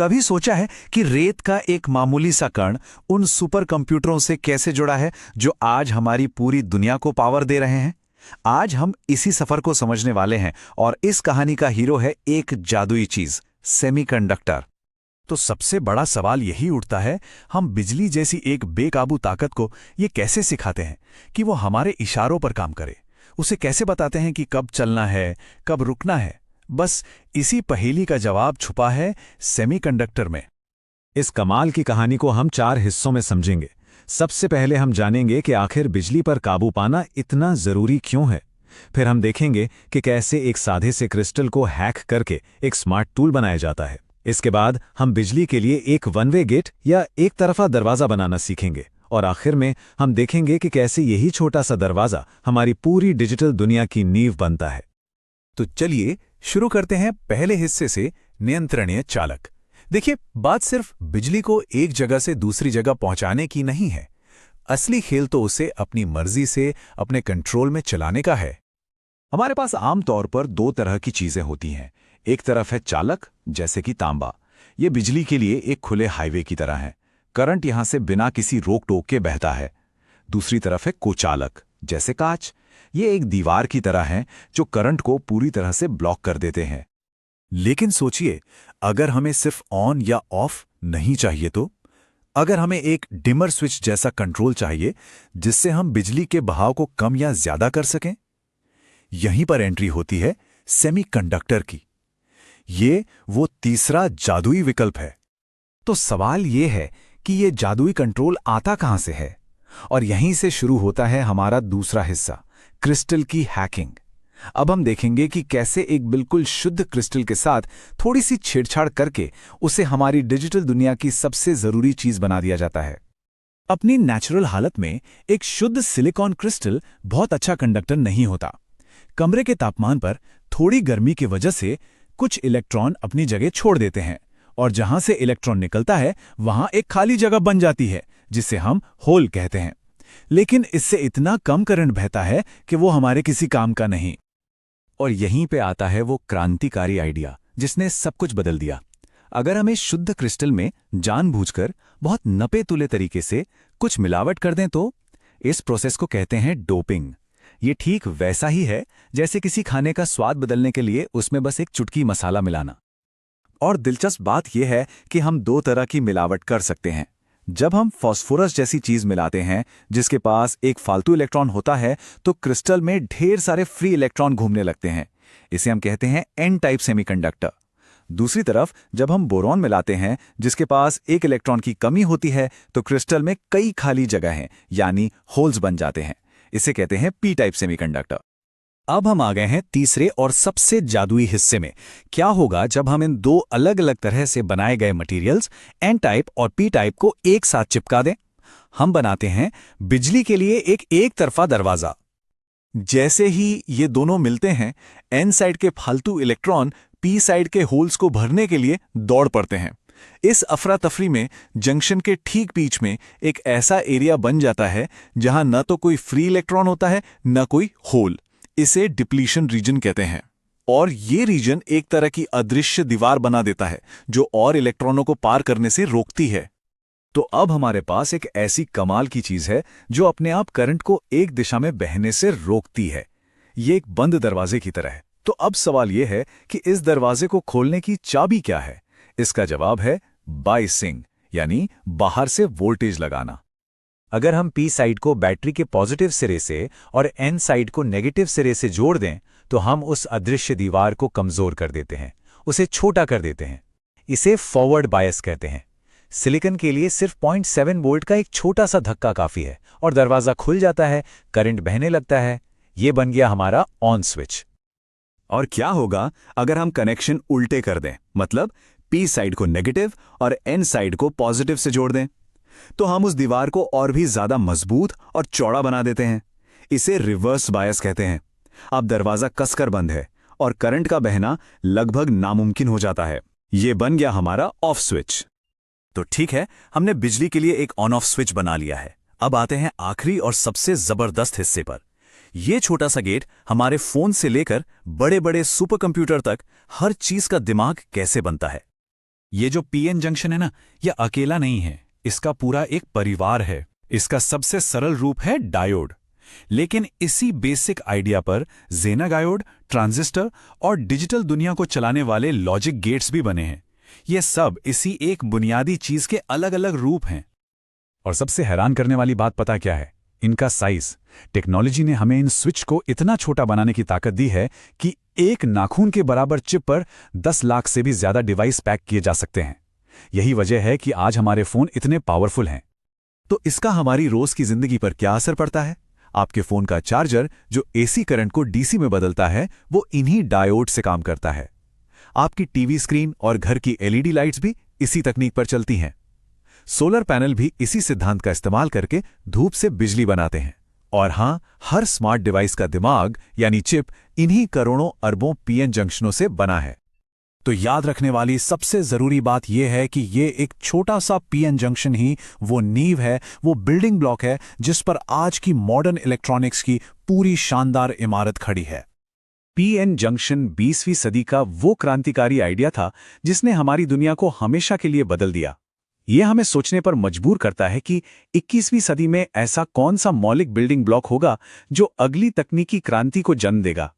कभी सोचा है कि रेत का एक मामूली सा कण उन सुपर कंप्यूटरों से कैसे जुड़ा है जो आज हमारी पूरी दुनिया को पावर दे रहे हैं? आज हम इसी सफर को समझने वाले हैं और इस कहानी का हीरो है एक जादुई चीज, सेमीकंडक्टर। तो सबसे बड़ा सवाल यही उठता है, हम बिजली जैसी एक बेकाबू ताकत को ये कैसे सिखाते हैं कि वो हमारे इशारों पर काम करे? उसे कैसे बताते हैं कि कब चलना है, कब रुकना है? बस इसी पहेली का जवाब छुपा है सेमीकंडक्टर में। इस कमाल की कहानी को हम 4 हिस्सों में समझेंगे। सबसे पहले हम जानेंगे कि आखिर बिजली पर काबू पाना इतना जरूरी क्यों है। फिर हम देखेंगे कि कैसे एक सादे से क्रिस्टल को हैक करके एक स्मार्ट टूल बनाया जाता है। इसके बाद हम बिजली के लिए एक वन वे गेट या एक तरफा दरवाजा बनाना सीखेंगे और आखिर में हम देखेंगे कि कैसे यही छोटा सा दरवाजा हमारी पूरी डिजिटल दुनिया की नींव बनता है। तो चलिए शुरू करते हैं पहले हिस्से से, नियंत्रणीय चालक। देखिए, बात सिर्फ बिजली को एक जगह से दूसरी जगह पहुंचाने की नहीं है। असली खेल तो उसे अपनी मर्जी से अपने कंट्रोल में चलाने का है। हमारे पास आमतौर पर 2 तरह की चीजें होती हैं। एक तरफ है चालक, जैसे कि तांबा। ये बिजली के लिए एक खुले हाईवे की तरह है। करंट यहां से बिना किसी रोक टोक के बहता है। दूसरी तरफ है कुचालक, जैसे कांच। ये एक दीवार की तरह है जो करंट को पूरी तरह से ब्लॉक कर देते हैं। लेकिन सोचिए, अगर हमें सिर्फ ऑन या ऑफ नहीं चाहिए तो? अगर हमें एक डिमर स्विच जैसा कंट्रोल चाहिए जिससे हम बिजली के बहाव को कम या ज्यादा कर सकें? यहीं पर एंट्री होती है सेमीकंडक्टर की। ये वो तीसरा जादुई विकल्प है। तो सवाल ये है कि ये जादुई कंट्रोल आता कहां से है? और यहीं से शुरू होता है हमारा दूसरा हिस्सा, क्रिस्टल की हैकिंग। अब हम देखेंगे कि कैसे एक बिल्कुल शुद्ध क्रिस्टल के साथ थोड़ी सी छेड़छाड़ करके उसे हमारी डिजिटल दुनिया की सबसे जरूरी चीज बना दिया जाता है। अपनी नेचुरल हालत में एक शुद्ध सिलिकॉन क्रिस्टल बहुत अच्छा कंडक्टर नहीं होता। कमरे के तापमान पर थोड़ी गर्मी की वजह से कुछ इलेक्ट्रॉन अपनी जगह छोड़ देते हैं और जहां से इलेक्ट्रॉन निकलता है वहां एक खाली जगह बन जाती है जिसे हम होल कहते हैं। लेकिन इससे इतना कम करंट बहता है कि वो हमारे किसी काम का नहीं। और यहीं पे आता है वो क्रांतिकारी आइडिया जिसने सब कुछ बदल दिया। अगर हमें शुद्ध क्रिस्टल में जानबूझकर बहुत नपे तुले तरीके से कुछ मिलावट कर दें तो इस प्रोसेस को कहते हैं डोपिंग। ये ठीक वैसा ही है जैसे किसी खाने का स्वाद बदलने के लिए उसमें बस एक चुटकी मसाला मिलाना। और दिलचस्प बात यह है कि हम 2 तरह की मिलावट कर सकते हैं। जब हम फास्फोरस जैसी चीज मिलाते हैं जिसके पास एक फालतू इलेक्ट्रॉन होता है तो क्रिस्टल में ढेर सारे फ्री इलेक्ट्रॉन घूमने लगते हैं। इसे हम कहते हैं एन टाइप सेमीकंडक्टर। दूसरी तरफ जब हम बोरॉन मिलाते हैं जिसके पास एक इलेक्ट्रॉन की कमी होती है तो क्रिस्टल में कई खाली जगह हैं, यानी होल्स बन जाते हैं। इसे कहते हैं पी टाइप सेमीकंडक्टर। अब हम आ गए हैं तीसरे और सबसे जादुई हिस्से में। क्या होगा जब हम इन 2 अलग अलग तरह से बनाए गए मटेरियल्स एन टाइप और पी टाइप को एक साथ चिपका दें? हम बनाते हैं बिजली के लिए एक तरफा दरवाजा। जैसे ही ये दोनों मिलते हैं, एन साइड के फालतू इलेक्ट्रॉन पी साइड के होल्स को भरने के लिए दौड़ पड़ते हैं। इस अफरा तफरी में जंक्शन के ठीक बीच में एक ऐसा एरिया बन जाता है जहां न तो कोई फ्री इलेक्ट्रॉन होता है न कोई होल। इसे डिप्लीशन रीजन कहते हैं। और ये रीजन एक तरह की अदृश्य दीवार बना देता है जो और इलेक्ट्रॉनों को पार करने से रोकती है। तो अब हमारे पास एक ऐसी कमाल की चीज है जो अपने आप करंट को एक दिशा में बहने से रोकती है। ये एक बंद दरवाजे की तरह है। तो अब सवाल यह है कि इस दरवाजे को खोलने की चाबी क्या है? इसका जवाब है बायसिंग, यानी बाहर से वोल्टेज लगाना। अगर हम पी साइड को बैटरी के पॉजिटिव सिरे से और एन साइड को नेगेटिव सिरे से जोड़ दें तो हम उस अदृश्य दीवार को कमजोर कर देते हैं, उसे छोटा कर देते हैं। इसे फॉरवर्ड बायस कहते हैं। सिलिकॉन के लिए सिर्फ 0.7 वोल्ट का एक छोटा सा धक्का काफी है और दरवाजा खुल जाता है, करंट बहने लगता है। ये बन गया हमारा ऑन स्विच। और क्या होगा अगर हम कनेक्शन उल्टे कर दें, मतलब पी साइड को नेगेटिव और एन साइड को पॉजिटिव से जोड़ दें? तो हम उस दीवार को और भी ज्यादा मजबूत और चौड़ा बना देते हैं। इसे रिवर्स बायस कहते हैं। अब दरवाजा कसकर बंद है और करंट का बहना लगभग नामुमकिन हो जाता है। यह बन गया हमारा ऑफ स्विच। तो ठीक है, हमने बिजली के लिए एक ऑन ऑफ स्विच बना लिया है। अब आते हैं आखिरी और सबसे जबरदस्त हिस्से पर। यह छोटा सा गेट हमारे फोन से लेकर बड़े बड़े सुपर कंप्यूटर तक हर चीज का दिमाग कैसे बनता है। ये जो पीएन जंक्शन है ना, यह अकेला नहीं है, इसका पूरा एक परिवार है। इसका सबसे सरल रूप है डायोड। लेकिन इसी बेसिक आइडिया पर ज़ेनर डायोड, ट्रांजिस्टर और डिजिटल दुनिया को चलाने वाले लॉजिक गेट्स भी बने हैं। ये सब इसी एक बुनियादी चीज के अलग अलग रूप हैं। और सबसे हैरान करने वाली बात पता क्या है? इनका साइज। टेक्नोलॉजी ने हमें इन स्विच को इतना छोटा बनाने की ताकत दी है कि एक नाखून के बराबर चिप पर 10 लाख से भी ज्यादा डिवाइस पैक किए जा सकते हैं। यही वजह है कि आज हमारे फोन इतने पावरफुल हैं। तो इसका हमारी रोज की जिंदगी पर क्या असर पड़ता है? आपके फोन का चार्जर जो एसी करंट को डीसी में बदलता है, वो इन्हीं डायोड से काम करता है। आपकी टीवी स्क्रीन और घर की एलईडी लाइट्स भी इसी तकनीक पर चलती हैं। सोलर पैनल भी इसी सिद्धांत का इस्तेमाल करके धूप से बिजली बनाते हैं। और हां, हर स्मार्ट डिवाइस का दिमाग यानी चिप इन्हीं करोड़ों अरबों पीएन जंक्शनों से बना है। तो याद रखने वाली सबसे जरूरी बात यह है कि ये एक छोटा सा पीएन जंक्शन ही वो नींव है, वो बिल्डिंग ब्लॉक है जिस पर आज की मॉडर्न इलेक्ट्रॉनिक्स की पूरी शानदार इमारत खड़ी है। पीएन जंक्शन 20वीं सदी का वो क्रांतिकारी आइडिया था जिसने हमारी दुनिया को हमेशा के लिए बदल दिया। यह हमें सोचने पर मजबूर करता है कि 21वीं सदी में ऐसा कौन सा मौलिक बिल्डिंग ब्लॉक होगा जो अगली तकनीकी क्रांति को जन्म देगा।